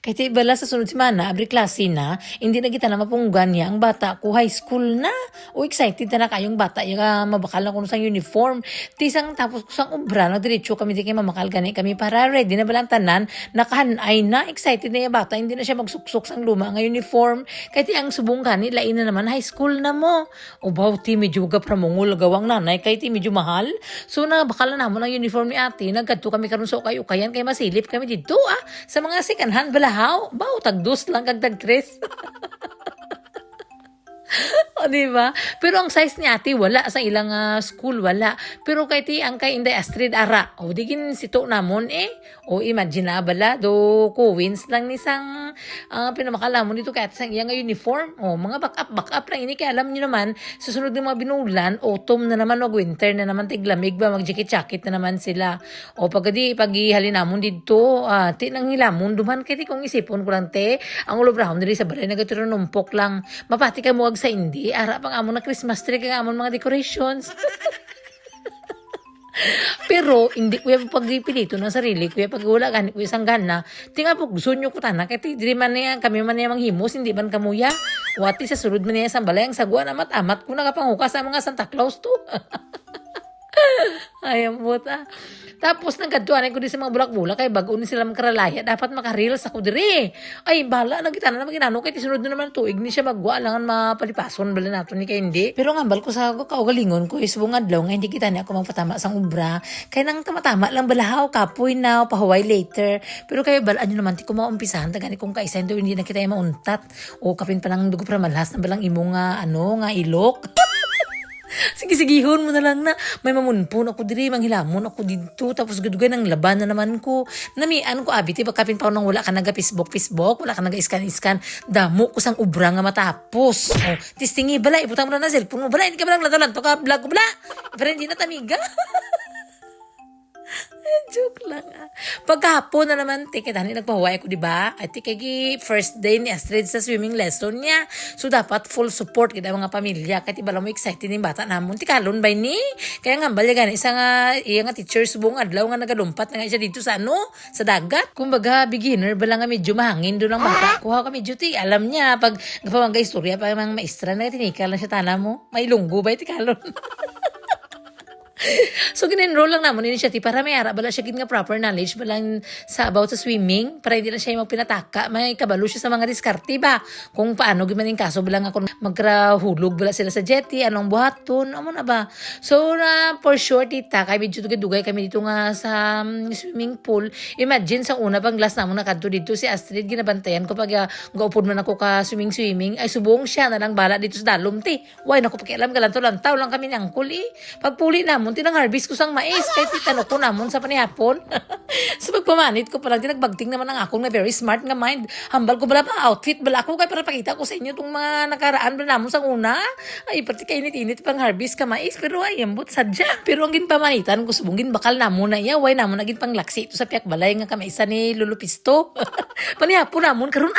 Kaya ti bala sa sunod semana, abri klase na, hindi na kita na mapunggan niya ang bata ko high school na. O excited na kayong bata, yung mabakal na ko sa uniform. Tisang tapos ko sang obra, nagdiretso kami di kayo mamakal gani kami para ready na balang tanan, nakahanay na, excited na yung bata, hindi na siya magsuksok sang luma nga uniform. Kaya ti ang subong gani, lain na naman high school na mo. O baw ti medyo gapramungol gawang nanay, kaya ti medyo mahal. So na bakal na namon ang uniform ni ate, nagkadto kami karon sa ukayan kay masilip kami dito sa mga second hand balahaw. Baw tagdos lang kag tagtres. O, diba? Pero ang size ni ate, wala. Sa ilang school, wala. Pero kay ti, ang kay Inday Astrid, ara. O, digin sito namon O, imagine na bala, do, kuwins lang ni sang pinamakalamon dito kaya sang iyang uniform. O, mga back up lang ini. Kaya alam nyo naman, susunod ng mga binulan, autumn na naman, o winter na naman, tiglamig ba, mag-jacket-jacket na naman sila. O, pag-ihali namon dito, ti nang hilamon, duman kay ti kung isipon ko lang te, ang ulobrahon diri sa balay, nagatiro numpok lang, mapati ka muwag sa hindi, ara pang amon na Christmas tree, kang amon mga decorations. Pero, hindi ko yung pagpilito ng sarili ko, yung pagwala ganit ko isang gana, tinga po, gusto nyo ko tanak, kaya di man niya, kami man niya manghimos, hindi man kamuya, wati sa surod man niya sa balay, ang sagwa na amat ko nakapanguka sa mga Santa Claus to. Ay, ang buta. Tapos nagkatuanay ko din sa mga bulak-bulak kay bago ni sila makaralaya. Dapat makareels ako diri. Ay, bala, nagkita na naman ginano. Kaya tisunod na naman tuig ni siya magwa. Langan mapalipason. Bala nato ni kaya hindi. Pero ngambal ko sa kaugalingon ko is buong adlaw nga hindi kita niya ako magpatama sang ubra. Kaya nang tamatama lang balahaw, kapoy na, pahuway later. Pero kayo balaan nyo naman, ti ko maumpisahan. Tagani kung kaisa, hindi na kita yung mauntat. O kapin pa ng dugo para malhas na balang imo nga, nga ilok. Sige-sigihon mo na lang na may mamunpon ako diri, manghilamon ako dito, tapos gadugan ng laban na naman ko. Namian ko abiti pagkapin pa nang wala ka naga-Facebook, wala ka naga-iskan-iskan, damo ko sang ubra nga matapos. O, tistingi bala, iputang mo na cellphone mo, bala, hindi ka balang lanto ka, vlog ko bala, pero hindi na tamiga. Joke lang Pagkahapon na naman, tani nagpahuway ko, diba? At kaya first day ni Astrid sa swimming lesson niya. So, dapat full support kita mga pamilya. Kaya iba lang mo excited yung bata namon. Tikalon ba ni? Kaya nga, balya gani, isa nga, iya nga teachers buong adlaw nga nagalumpat na nga siya dito sa sa dagat. Kumbaga, beginner ba lang nga medyo mahangin doon ang bata. Kuha ka medyo alam niya, pag gapamang istorya, pag mga maestra na tinikal na siya tana mo. May lunggo ba tikalon? So, gin-enroll lang naman initiative para may ara, bala siya nga proper knowledge balang sa about sa swimming, para hindi na siya yung pinataka, may kabalo siya sa mga diskarte ba, kung paano gimaning kaso, balang ako magkrahulog bala sila sa jetty, anong buhaton, amo na ba. So, for sure, tita, kay medyo dugay kami dito nga sa swimming pool. Imagine, sa una pang glass namon nakadto dito, si Astrid, ginabantayan ko pag gaupod man ako ka swimming, ay subong siya na lang bala dito sa dalom, ti. Why, naku, pakialam ka lang to, lantaw lang kami ng angkul, Pagpuli namon, tinang harvest ko sang mais, kahit titano ko namon sa panihapon. So pagpamanit ko palang, tinagbagting naman ang akong na very smart nga mind. Hambal ko bala pa outfit, bala ako, kaya para pakita ko sa inyo itong mga nakaraan bala namon sang una. Ay, pati kainit-init pang harvest ka mais, pero ay, ambot sadya. Pero ang ginpamanitan ko, subungin bakal namon na iya, way namon naging panglaksi ito sa piyak balay nga kamay isa ni Lolo Pisto. Panihapon namon, karon